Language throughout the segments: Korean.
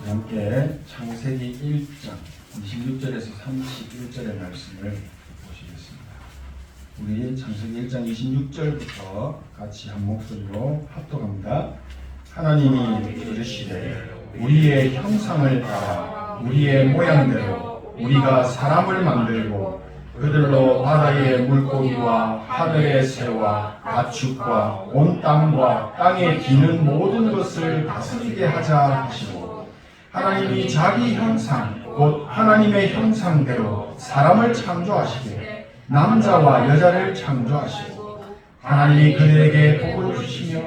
함께 창세기 1장 26절에서 31절의 말씀을 보시겠습니다. 우리 창세기 1장 26절부터 같이 한 목소리로 합독합니다. 하나님이 이르시되 우리의 형상을 따라 우리의 모양대로 우리가 사람을 만들고 그들로 바다의 물고기와 하늘의 새와 가축과 온 땅과 땅에 기는 모든 것을 다스리게 하자 하시고, 하나님이 자기 형상 곧 하나님의 형상대로 사람을 창조하시되 남자와 여자를 창조하시고, 하나님이 그들에게 복을 주시며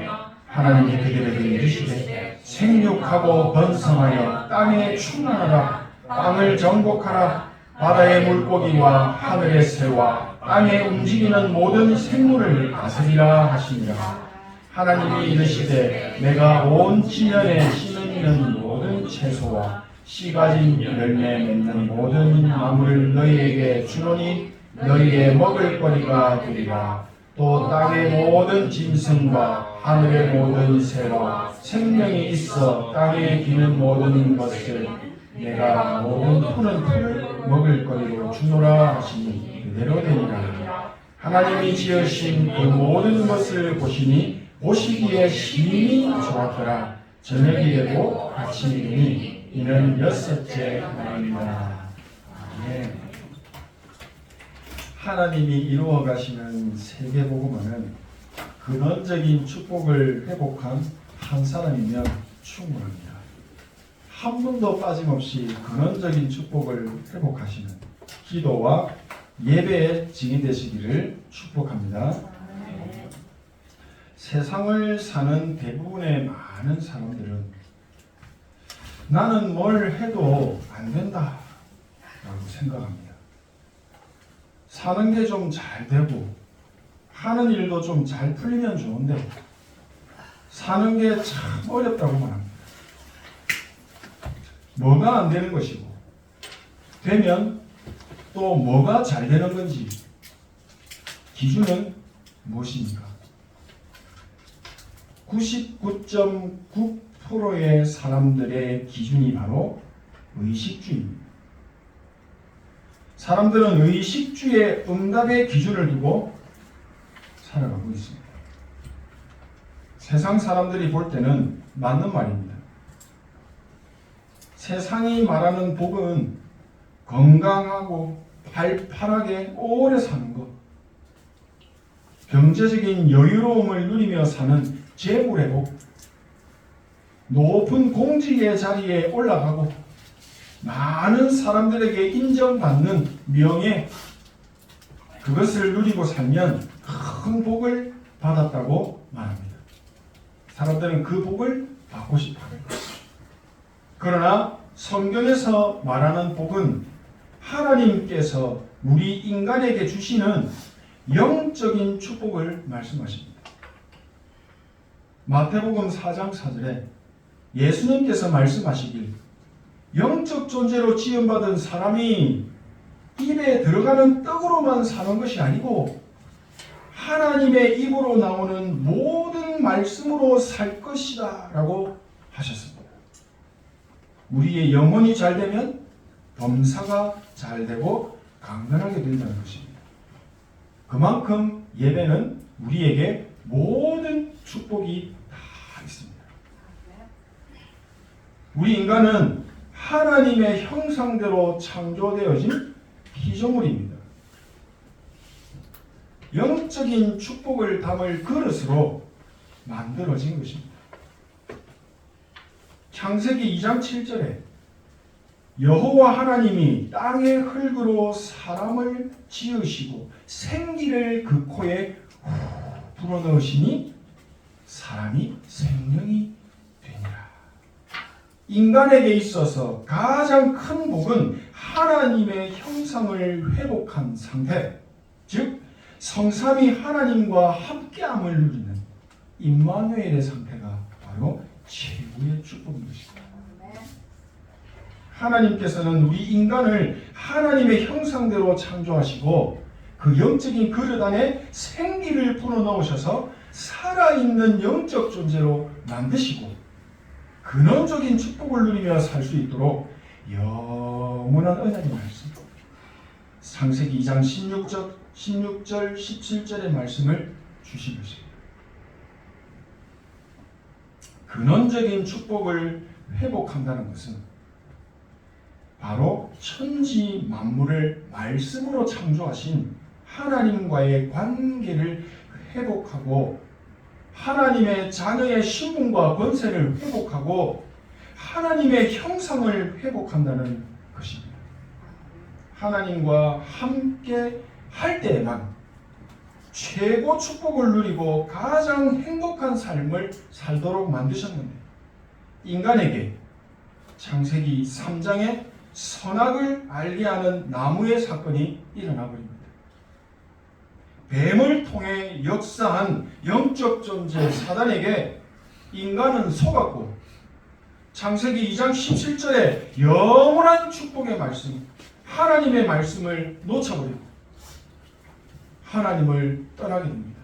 하나님이 그들에게 이르시되 생육하고 번성하여 땅에 충만하라. 땅을 정복하라. 바다의 물고기와 하늘의 새와 땅에 움직이는 모든 생물을 다스리라 하시니라. 하나님이 이르시되 내가 온 지면에 씨는 있는 모든 채소와 씨 가진 열매 맺는 모든 나무를 너희에게 주노니 너희의 먹을 거리가 되리라. 또 땅의 모든 짐승과 하늘의 모든 새와 생명이 있어 땅에 기는 모든 것을 내가 모든 푸는 풀을 먹을 거리로 주노라 하시니 그대로 되니라. 하나님이 지으신 그 모든 것을 보시니 보시기에 심히 좋았더라. 저녁이 되고 아침이 되니 이는 여섯째 날이라. 아멘. 하나님이 이루어 가시는 세계복음화는 근원적인 축복을 회복한 한 사람이면 충분합니다. 한 번도 빠짐없이 근원적인 축복을 회복하시는 기도와 예배의 증인 되시기를 축복합니다. 세상을 사는 대부분의 많은 사람들은 나는 뭘 해도 안 된다 라고 생각합니다. 사는 게 좀 잘 되고 하는 일도 좀 잘 풀리면 좋은데 사는 게 참 어렵다고 말합니다. 뭐가 안 되는 것이고 되면 또 뭐가 잘 되는 건지 기준은 무엇입니까? 99.9%의 사람들의 기준이 바로 의식주의입니다. 사람들은 의식주의의 응답의 기준을 두고 살아가고 있습니다. 세상 사람들이 볼 때는 맞는 말입니다. 세상이 말하는 복은 건강하고 팔팔하게 오래 사는 것, 경제적인 여유로움을 누리며 사는 재물의 복, 높은 공직의 자리에 올라가고 많은 사람들에게 인정받는 명예, 그것을 누리고 살면 큰 복을 받았다고 말합니다. 사람들은 그 복을 받고 싶어 합니다. 그러나 성경에서 말하는 복은 하나님께서 우리 인간에게 주시는 영적인 축복을 말씀하십니다. 마태복음 4장 4절에 예수님께서 말씀하시길 영적 존재로 지음받은 사람이 입에 들어가는 떡으로만 사는 것이 아니고 하나님의 입으로 나오는 모든 말씀으로 살 것이다 라고 하셨습니다. 우리의 영혼이 잘 되면 범사가 잘 되고 강건하게 된다는 것입니다. 그만큼 예배는 우리에게 모든 축복이 다 있습니다. 우리 인간은 하나님의 형상대로 창조되어진 피조물입니다. 영적인 축복을 담을 그릇으로 만들어진 것입니다. 창세기 2장 7절에 여호와 하나님이 땅의 흙으로 사람을 지으시고 생기를 그 코에 불어넣으시니 사람이 생명이 되니라. 인간에게 있어서 가장 큰 복은 하나님의 형상을 회복한 상태, 즉 성삼위 하나님과 함께함을 누리는 임마누엘의 상태가 바로 최고의 축복인 것입니다. 하나님께서는 우리 인간을 하나님의 형상대로 창조하시고 그 영적인 그릇 안에 생기를 불어넣으셔서 살아있는 영적 존재로 만드시고 근원적인 축복을 누리며 살 수 있도록 영원한 언약의 말씀, 창세기 2장 16절 17절의 말씀을 주신 것입니다. 근원적인 축복을 회복한다는 것은 바로 천지 만물을 말씀으로 창조하신 하나님과의 관계를 회복하고 하나님의 자녀의 신분과 권세를 회복하고 하나님의 형상을 회복한다는 것입니다. 하나님과 함께 할 때에만 최고 축복을 누리고 가장 행복한 삶을 살도록 만드셨는데 인간에게 창세기 3장에 선악을 알게 하는 나무의 사건이 일어나 버립니다. 뱀을 통해 역사한 영적 존재 사단에게 인간은 속았고 창세기 2장 17절에 영원한 축복의 말씀, 하나님의 말씀을 놓쳐버리고 하나님을 떠나게 됩니다.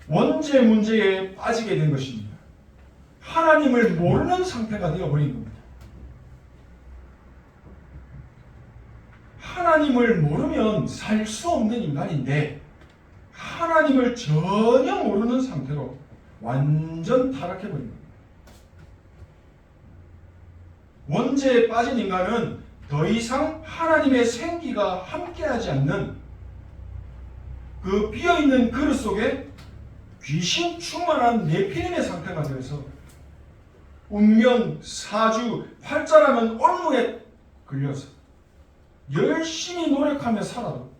원죄 문제에 빠지게 된 것입니다. 하나님을 모르는 상태가 되어버린 겁니다. 하나님을 모르면 살 수 없는 인간인데 하나님을 전혀 모르는 상태로 완전 타락해버린 겁니다. 원죄에 빠진 인간은 더 이상 하나님의 생기가 함께하지 않는 그 비어있는 그릇 속에 귀신 충만한 네피림의 상태가 되어서 운명, 사주, 팔자라는 올무에 걸려서 열심히 노력하며 살아도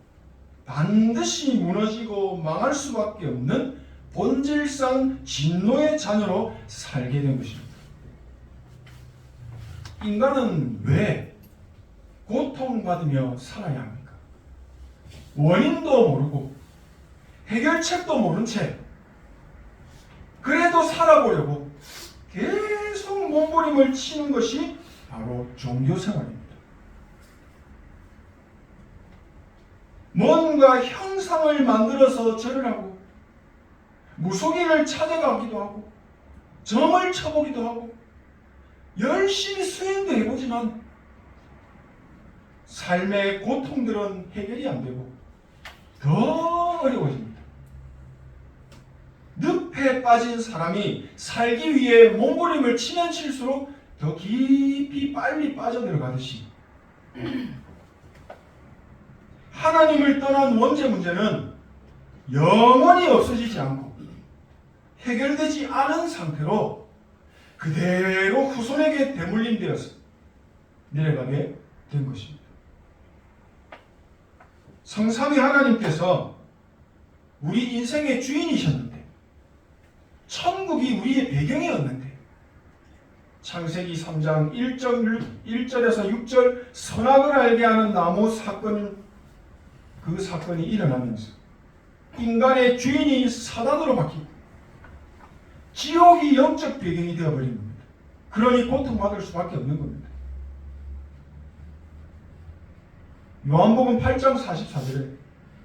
반드시 무너지고 망할 수밖에 없는 본질상 진노의 자녀로 살게 된 것입니다. 인간은 왜 고통받으며 살아야 합니까? 원인도 모르고 해결책도 모른 채 그래도 살아보려고 계속 몸부림을 치는 것이 바로 종교생활입니다. 뭔가 형상을 만들어서 절을 하고 무속인을 찾아가기도 하고 점을 쳐보기도 하고 열심히 수행도 해보지만 삶의 고통들은 해결이 안 되고 더 어려워집니다. 늪에 빠진 사람이 살기 위해 몸부림을 치면 칠수록 더 깊이 빨리 빠져들어가듯이 하나님을 떠난 원죄 문제는 영원히 없어지지 않고 해결되지 않은 상태로 그대로 후손에게 대물림되어서 내려가게 된 것입니다. 성삼위 하나님께서 우리 인생의 주인이셨는데 천국이 우리의 배경이었는데 창세기 3장 1절에서 6절 선악을 알게 하는 나무 사건, 그 사건이 일어나면서 인간의 주인이 사단으로 바뀌고 지옥이 영적 배경이 되어버린 겁니다. 그러니 고통받을 수밖에 없는 겁니다. 요한복음 8장 44절에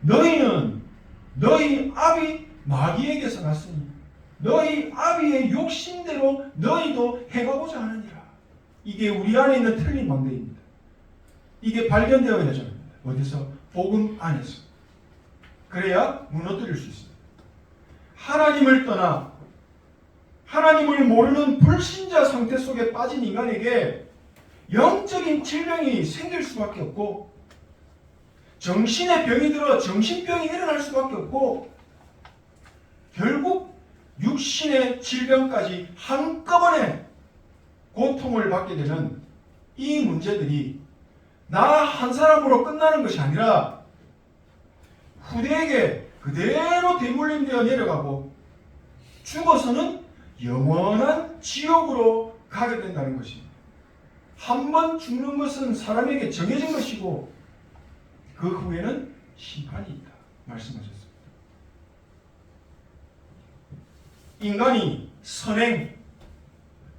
너희는 너희 아비 마귀에게서 났으니 너희 아비의 욕심대로 너희도 행하고자 하느니라. 이게 우리 안에 있는 틀린 망대입니다. 이게 발견되어야 되잖아요. 어디서? 복음 안에서. 그래야 무너뜨릴 수 있습니다. 하나님을 떠나 하나님을 모르는 불신자 상태 속에 빠진 인간에게 영적인 질병이 생길 수밖에 없고 정신의 병이 들어 정신병이 일어날 수밖에 없고 결국 육신의 질병까지 한꺼번에 고통을 받게 되는 이 문제들이 나 한 사람으로 끝나는 것이 아니라 후대에게 그대로 대물림되어 내려가고 죽어서는 영원한 지옥으로 가게 된다는 것입니다. 한 번 죽는 것은 사람에게 정해진 것이고 그 후에는 심판이 있다 말씀하셨습니다. 인간이 선행,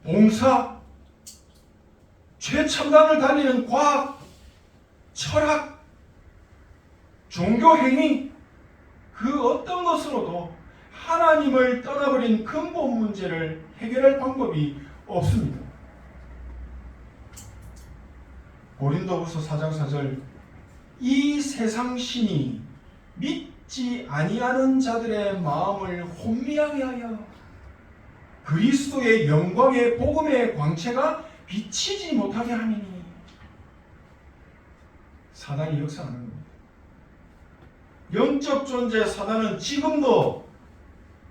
봉사, 최첨단을 달리는 과학, 철학, 종교 행위 그 어떤 것으로도 하나님을 떠나버린 근본 문제를 해결할 방법이 없습니다. 고린도후서 4장 4절 이 세상 신이 믿지 아니하는 자들의 마음을 혼미하게 하여 그리스도의 영광의 복음의 광채가 비치지 못하게 하니니. 사단이 역사하는 겁니다. 영적 존재 사단은 지금도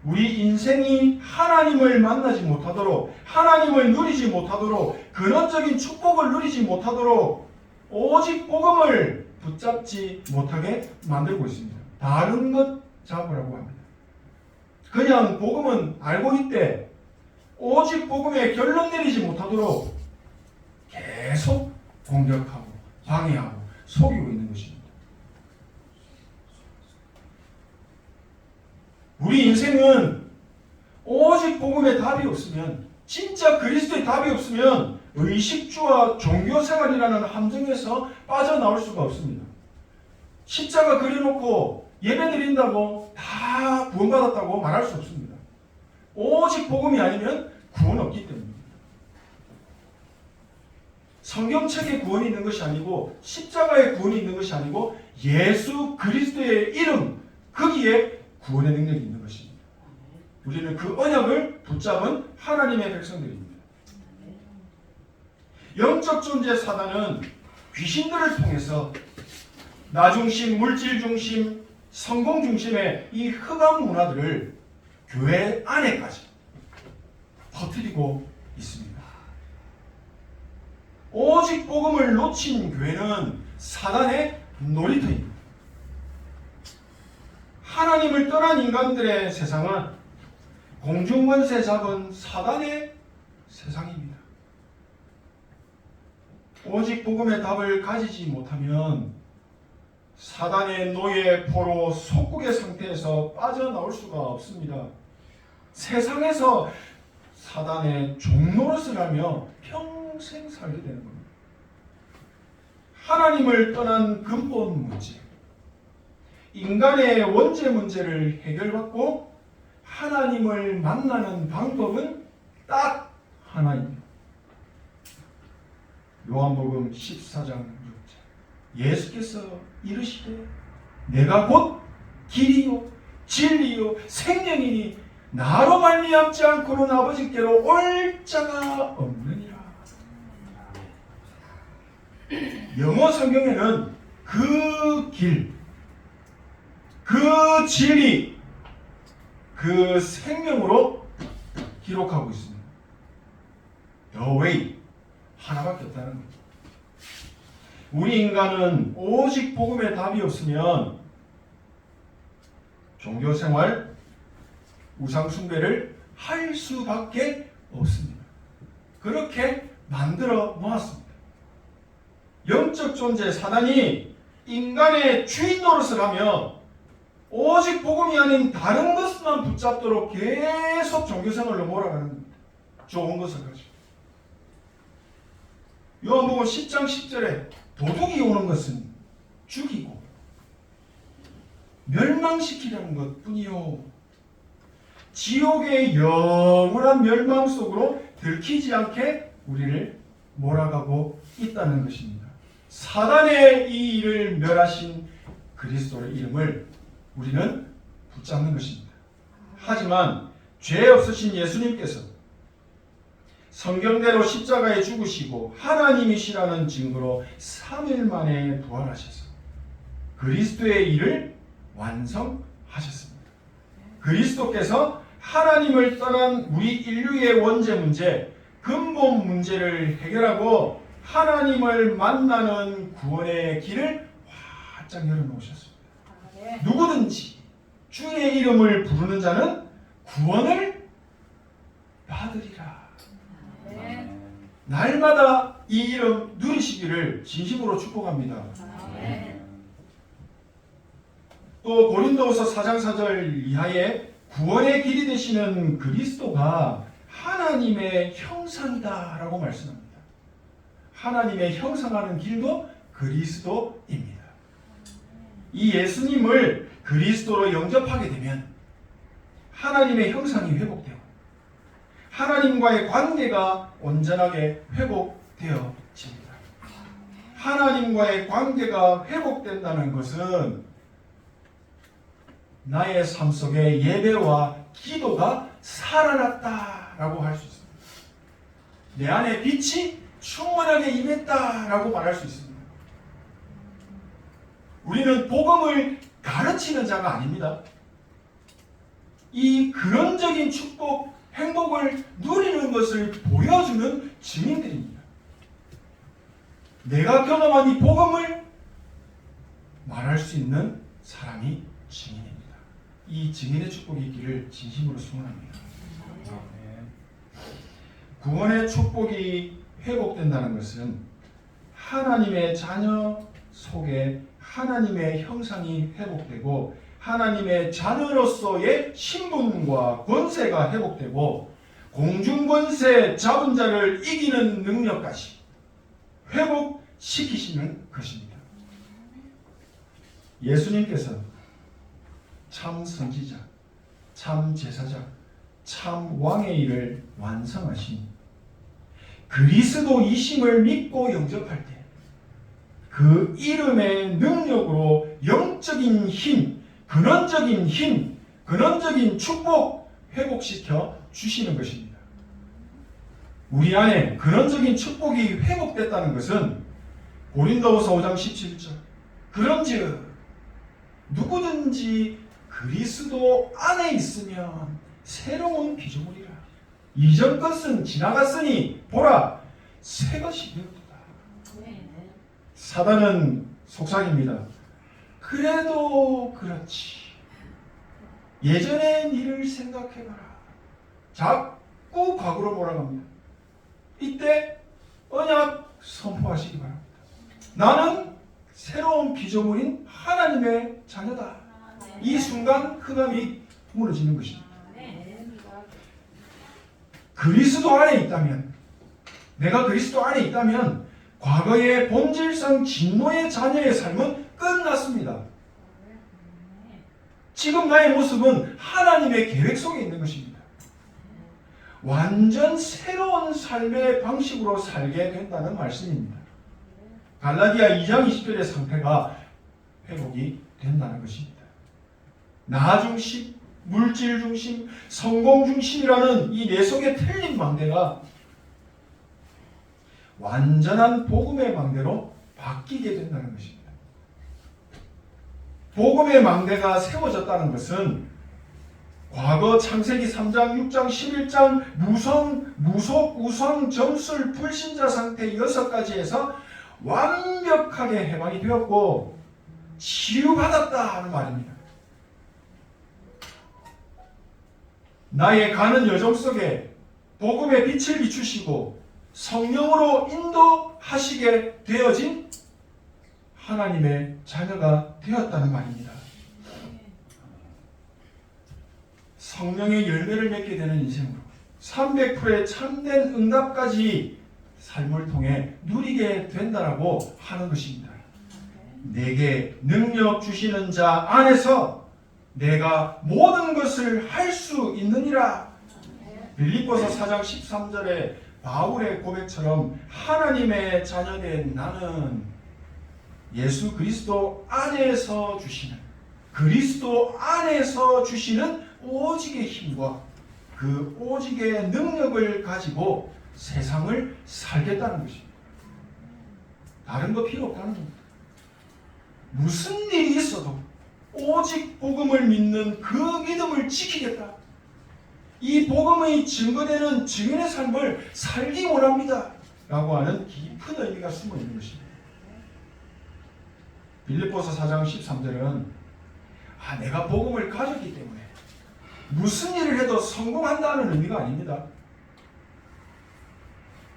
우리 인생이 하나님을 만나지 못하도록, 하나님을 누리지 못하도록, 근원적인 축복을 누리지 못하도록 오직 복음을 붙잡지 못하게 만들고 있습니다. 다른 것 잡으라고 합니다. 그냥 복음은 알고 있대 오직 복음에 결론 내리지 못하도록 계속 공격하고 방해하고 속이고 있는 것입니다. 우리 인생은 오직 복음에 답이 없으면, 진짜 그리스도의 답이 없으면 의식주와 종교생활이라는 함정에서 빠져나올 수가 없습니다. 십자가 그려놓고 예배드린다고 다 구원받았다고 말할 수 없습니다. 오직 복음이 아니면 구원 없기 때문입니다. 성경책에 구원이 있는 것이 아니고 십자가에 구원이 있는 것이 아니고 예수 그리스도의 이름, 거기에 구원의 능력이 있는 것입니다. 우리는 그 언약을 붙잡은 하나님의 백성들입니다. 영적 존재 사단은 귀신들을 통해서 나중심, 물질중심, 성공중심의 이 흑암 문화들을 교회 안에까지 퍼뜨리고 있습니다. 오직 복음을 놓친 교회는 사단의 놀이터입니다. 하나님을 떠난 인간들의 세상은 공중권세 잡은 사단의 세상입니다. 오직 복음의 답을 가지지 못하면 사단의 노예, 포로, 속국의 상태에서 빠져나올 수가 없습니다. 세상에서 사단의 종노릇을 하며 평생 살게 되는 겁니다. 하나님을 떠난 근본 문제, 인간의 원죄 문제를 해결받고 하나님을 만나는 방법은 딱 하나입니다. 요한복음 14장 6절 예수께서 이르시되 내가 곧 길이요 진리요 생명이니 나로 말미암지 않고는 아버지께로 올 자가 없느니라. 영어 성경에는 그 길, 그 진리, 그 생명으로 기록하고 있습니다. The way 하나밖에 없다는 거죠. 우리 인간은 오직 복음의 답이 없으면 종교생활, 우상숭배를 할 수밖에 없습니다. 그렇게 만들어 놓았습니다. 영적 존재 사단이 인간의 주인 노릇을 하며 오직 복음이 아닌 다른 것만 붙잡도록 계속 종교생활로 몰아가는 겁니다. 좋은 것을 가지고. 요한복음 10장 10절에 도둑이 오는 것은 죽이고 멸망시키려는 것뿐이요 지옥의 영원한 멸망 속으로 들키지 않게 우리를 몰아가고 있다는 것입니다. 사단의 이 일을 멸하신 그리스도의 이름을 우리는 붙잡는 것입니다. 하지만 죄 없으신 예수님께서 성경대로 십자가에 죽으시고 하나님이시라는 증거로 3일 만에 부활하셔서 그리스도의 일을 완성하셨습니다. 그리스도께서 하나님을 떠난 우리 인류의 원죄 문제, 근본 문제를 해결하고 하나님을 만나는 구원의 길을 활짝 열어놓으셨습니다. 누구든지 주의 이름을 부르는 자는 구원을 받으리라. 날마다 이 이름 누리시기를 진심으로 축복합니다. 또 고린도후서 4장 4절 이하에 구원의 길이 되시는 그리스도가 하나님의 형상이다 라고 말씀합니다. 하나님의 형상하는 길도 하나님의 형상이 회복되고 하나님과의 관계가 온전하게 회복되어집니다. 하나님과의 관계가 회복된다는 것은 나의 삶 속에 예배와 기도가 살아났다라고 할 수 있습니다. 내 안에 빛이 충만하게 임했다라고 말할 수 있습니다. 우리는 복음을 가르치는 자가 아닙니다. 이 근원적인 축복, 행복을 누리는 것을 보여주는 증인들입니다. 내가 경험한 이 복음을 말할 수 있는 사람이 증인입니다. 이 증인의 축복이 있기를 진심으로 소원합니다. 구원의 축복이 회복된다는 것은 하나님의 자녀 속에 하나님의 형상이 회복되고 하나님의 자녀로서의 신분과 권세가 회복되고 공중권세 잡은 자를 이기는 능력까지 회복시키시는 것입니다. 예수님께서 참 선지자, 참 제사장, 참 왕의 일을 완성하신 그리스도이심을 믿고 영접할 때 그 이름의 능력으로 영적인 힘, 근원적인 힘, 근원적인 축복 회복시켜 주시는 것입니다. 우리 안에 근원적인 축복이 회복됐다는 것은 고린도후서 5장 17절 그런즉 누구든지 그리스도 안에 있으면 새로운 피조물이라 이전 것은 지나갔으니 보라 새 것이 되었다. 사단은 속삭입니다. 그래도 그렇지. 예전의 일을 생각해봐라. 자꾸 과거로 몰아갑니다. 이때 언약 선포하시기 바랍니다. 나는 새로운 피조물인 하나님의 자녀다. 이 순간 흑암이 무너지는 것입니다. 그리스도 안에 있다면, 내가 그리스도 안에 있다면 과거의 본질상 진노의 자녀의 삶은 끝났습니다. 지금 나의 모습은 하나님의 계획 속에 있는 것입니다. 완전 새로운 삶의 방식으로 살게 된다는 말씀입니다. 갈라디아 2장 20절의 상태가 회복이 된다는 것입니다. 나 중심, 물질 중심, 성공 중심이라는 이 내 속에 틀린 망대가 완전한 복음의 망대로 바뀌게 된다는 것입니다. 복음의 망대가 세워졌다는 것은 과거 창세기 3장, 6장, 11장 무속, 우성, 점술, 불신자 상태 6가지에서 완벽하게 해방이 되었고 치유받았다 하는 말입니다. 나의 가는 여정 속에 복음의 빛을 비추시고 성령으로 인도하시게 되어진 하나님의 자녀가 되었다는 말입니다. 성령의 열매를 맺게 되는 인생으로 300%의 참된 응답까지 삶을 통해 누리게 된다라고 하는 것입니다. 내게 능력 주시는 자 안에서 내가 모든 것을 할 수 있느니라. 빌립보서 4장 13절에 바울의 고백처럼 하나님의 자녀된 나는 예수 그리스도 안에서 주시는 그리스도 안에서 주시는 오직의 힘과 그 오직의 능력을 가지고 세상을 살겠다는 것입니다. 다른 거 필요 없다는 겁니다. 무슨 일이 있어도 오직 복음을 믿는 그 믿음을 지키겠다. 이 복음의 증거되는 증인의 삶을 살기 원합니다. 라고 하는 깊은 의미가 숨어 있는 것입니다. 빌립보서 4장 13절은 내가 복음을 가졌기 때문에 무슨 일을 해도 성공한다는 의미가 아닙니다.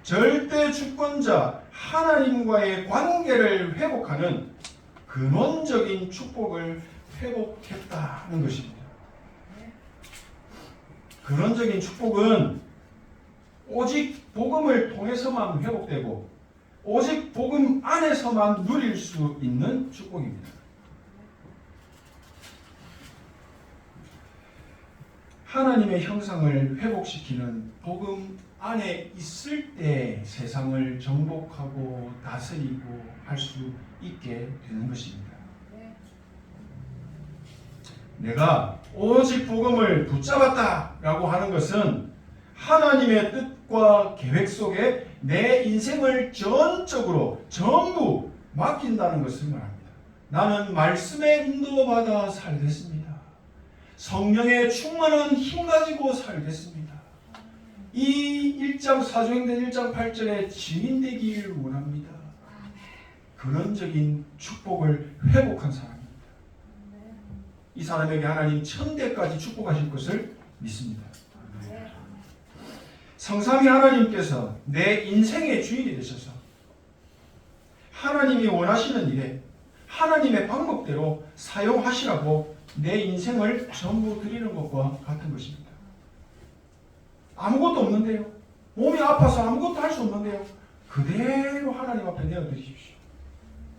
절대 주권자 하나님과의 관계를 회복하는 근원적인 축복을 회복했다는 것입니다. 근원적인 축복은 오직 복음을 통해서만 회복되고 오직 복음 안에서만 누릴 수 있는 축복입니다. 하나님의 형상을 회복시키는 복음 안에 있을 때 세상을 정복하고 다스리고 할 수 있게 되는 것입니다. 내가 오직 복음을 붙잡았다라고 하는 것은 하나님의 뜻과 계획 속에 내 인생을 전적으로 전부 맡긴다는 것을 말합니다. 나는 말씀에 인도받아 살겠습니다. 성령의 충만한 힘 가지고 살겠습니다. 이 1장 사도행전 1장 8절에 증인되기를 원합니다. 근원적인 축복을 회복한 사람입니다. 이 사람에게 하나님 천대까지 축복하실 것을 믿습니다. 성삼위 하나님께서 내 인생의 주인이 되셔서 하나님이 원하시는 일에 하나님의 방법대로 사용하시라고 내 인생을 전부 드리는 것과 같은 것입니다. 아무것도 없는데요. 몸이 아파서 아무것도 할 수 없는데요. 그대로 하나님 앞에 내어드리십시오.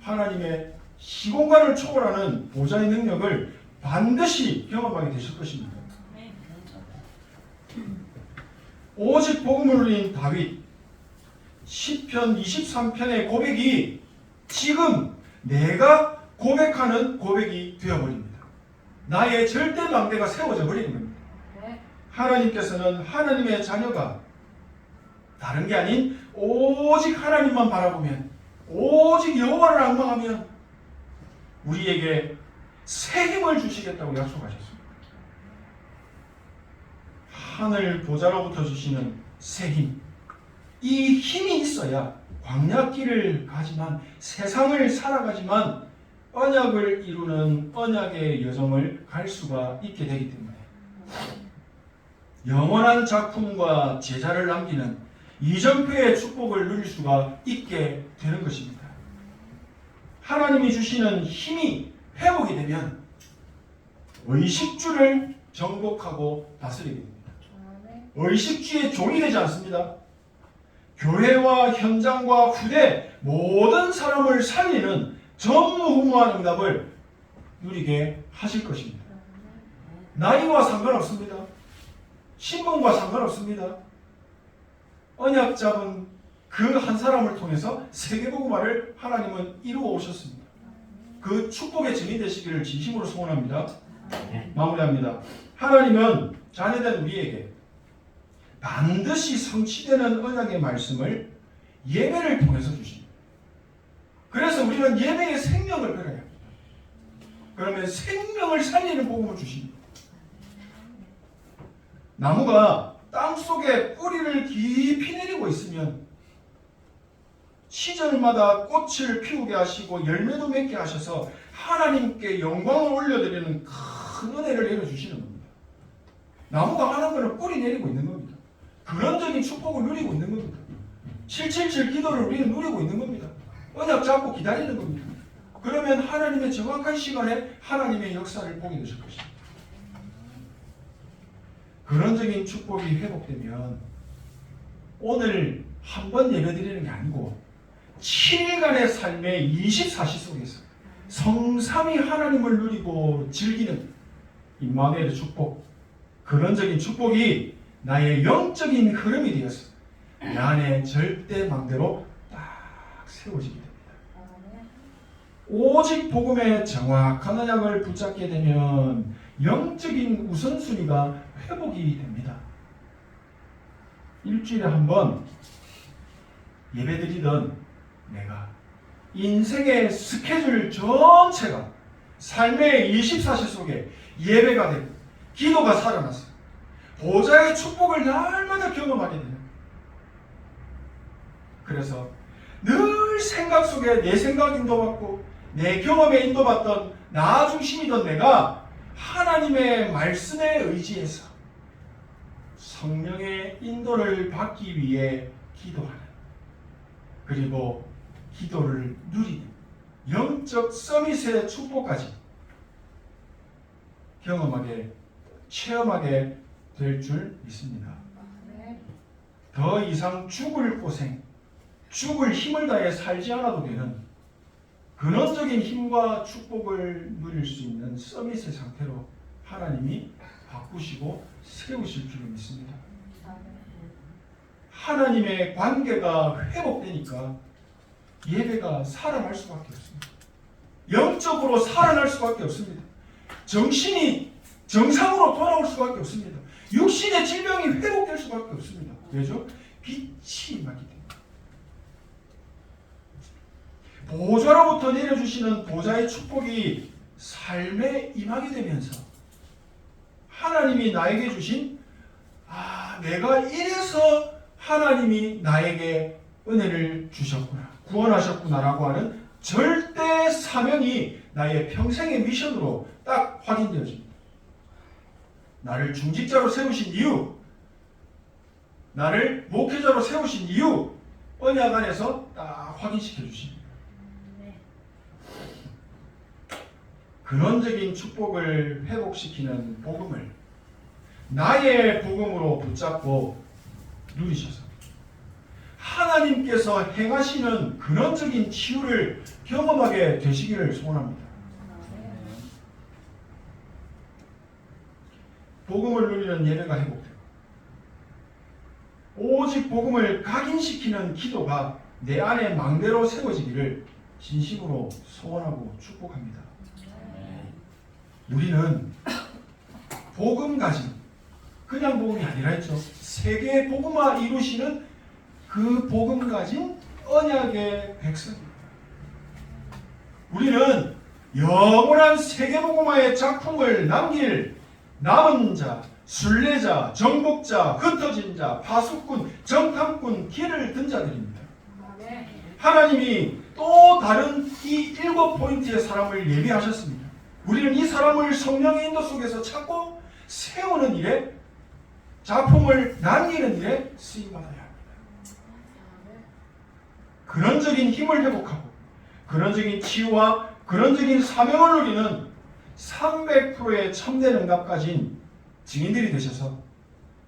하나님의 시공간을 초월하는 보좌의 능력을 반드시 경험하게 되실 것입니다. 오직 복음을 누린 다윗 시편 23편의 고백이 지금 내가 고백하는 고백이 되어버립니다. 나의 절대 망대가 세워져 버리는 겁니다. 하나님께서는 하나님의 자녀가 다른 게 아닌 오직 하나님만 바라보면 오직 여호와를 앙망하면 우리에게 새 힘을 주시겠다고 약속하셨습니다. 하늘 보좌로부터 주시는 새 힘. 이 힘이 있어야 광야길을 가지만 세상을 살아가지만 언약을 이루는 언약의 여정을 갈 수가 있게 되기 때문에 영원한 작품과 제자를 남기는 이정표의 축복을 누릴 수가 있게 되는 것입니다. 하나님이 주시는 힘이 회복이 되면 의식주를 정복하고 다스리게 됩니다. 의식주의 종이 되지 않습니다. 교회와 현장과 후대 모든 사람을 살리는 전무후무한 응답을 누리게 하실 것입니다. 나이와 상관없습니다. 신분과 상관없습니다. 언약 잡은 그 한 사람을 통해서 세계복음화를 하나님은 이루어 오셨습니다. 그 축복의 증인 되시기를 진심으로 소원합니다. 마무리합니다. 하나님은 자녀된 우리에게 반드시 성취되는 언약의 말씀을 예배를 통해서 주십니다. 그래서 우리는 예배의 생명을 배워야 합니다. 그러면 생명을 살리는 복음을 주십니다. 나무가 땅속에 뿌리를 깊이 내리고 있으면 시절마다 꽃을 피우게 하시고 열매도 맺게 하셔서 하나님께 영광을 올려드리는 큰 은혜를 내려주시는 겁니다. 나무가 하는 것은 뿌리 내리고 있는 겁니다. 근원적인 축복을 누리고 있는 겁니다. 777 기도를 우리는 누리고 있는 겁니다. 언약 잡고 기다리는 겁니다. 그러면 하나님의 정확한 시간에 하나님의 역사를 보게 되실 것입니다. 근원적인 축복이 회복되면 오늘 한 번 예배드리는 게 아니고 7일간의 삶의 24시 속에서 성삼위 하나님을 누리고 즐기는 임마누엘의 축복, 근원적인 축복이 나의 영적인 흐름이 되어서 내 안에 절대 망대로 딱 세워지게 됩니다. 오직 복음의 정확한 언약을 붙잡게 되면 영적인 우선순위가 회복이 됩니다. 일주일에 한 번 예배드리던 내가 인생의 스케줄 전체가 삶의 24시 속에 예배가 되고 기도가 살아나서 보좌의 축복을 날마다 경험하게 되는, 그래서 늘 생각 속에 내 생각 인도받고 내 경험에 인도받던 나 중심이던 내가 하나님의 말씀에 의지해서 성령의 인도를 받기 위해 기도하는, 그리고 기도를 누리는 영적 서밋의 축복까지 경험하게, 체험하게 될 줄 믿습니다. 더 이상 죽을 고생, 죽을 힘을 다해 살지 않아도 되는 근원적인 힘과 축복을 누릴 수 있는 서밋의 상태로 하나님이 바꾸시고 세우실 줄을 믿습니다. 하나님의 관계가 회복되니까 예배가 살아날 수밖에 없습니다. 영적으로 살아날 수밖에 없습니다. 정신이 정상으로 돌아올 수밖에 없습니다. 육신의 질병이 회복될 수밖에 없습니다. 왜죠? 빛이 임하기 때문에. 보좌로부터 내려주시는 보좌의 축복이 삶에 임하게 되면서 하나님이 나에게 주신 내가 이래서 하나님이 나에게 은혜를 주셨구나, 구원하셨구나라고 하는 절대 사명이 나의 평생의 미션으로 딱 확인되어집니다. 나를 중직자로 세우신 이유, 나를 목회자로 세우신 이유, 언약 안에서 딱 확인시켜 주십니다. 근원적인 축복을 회복시키는 복음을 나의 복음으로 붙잡고 누리셔서 하나님께서 행하시는 근원적인 치유를 경험하게 되시기를 소원합니다. 복음을 누리는 예배가 회복되고 오직 복음을 각인시키는 기도가 내 안에 망대로 세워지기를 진심으로 소원하고 축복합니다. 우리는 복음 가진, 그냥 복음이 아니라 했죠. 세계 복음화 이루시는 그 복음 가진 언약의 백성입니다. 우리는 영원한 세계 복음화의 작품을 남길 남은 자, 순례자, 정복자, 흩어진 자, 파수꾼, 정탐꾼, 길을 든 자들입니다. 하나님이 또 다른 이 7포인트의 사람을 예비하셨습니다. 우리는 이 사람을 성령의 인도 속에서 찾고 세우는 일에, 작품을 남기는 일에 쓰임받아야 합니다. 근원적인 힘을 회복하고 근원적인 치유와 근원적인 사명을 누리는 300%의 참된 응답 가진 증인들이 되셔서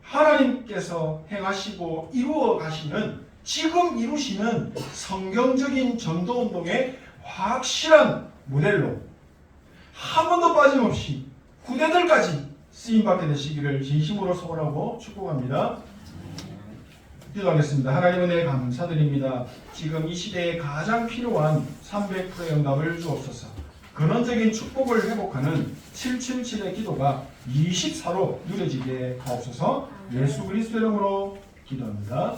하나님께서 행하시고 이루어 가시는, 지금 이루시는 성경적인 전도운동의 확실한 모델로 한 번도 빠짐없이 후대들까지 쓰임받게 되시기를 진심으로 소원하고 축복합니다. 기도하겠습니다. 하나님 은혜 감사드립니다. 지금 이 시대에 가장 필요한 300%의 응답을 주옵소서. 근원적인 축복을 회복하는 777의 기도가 24로 누려지게 하옵소서. 예수 그리스도 이름으로 기도합니다.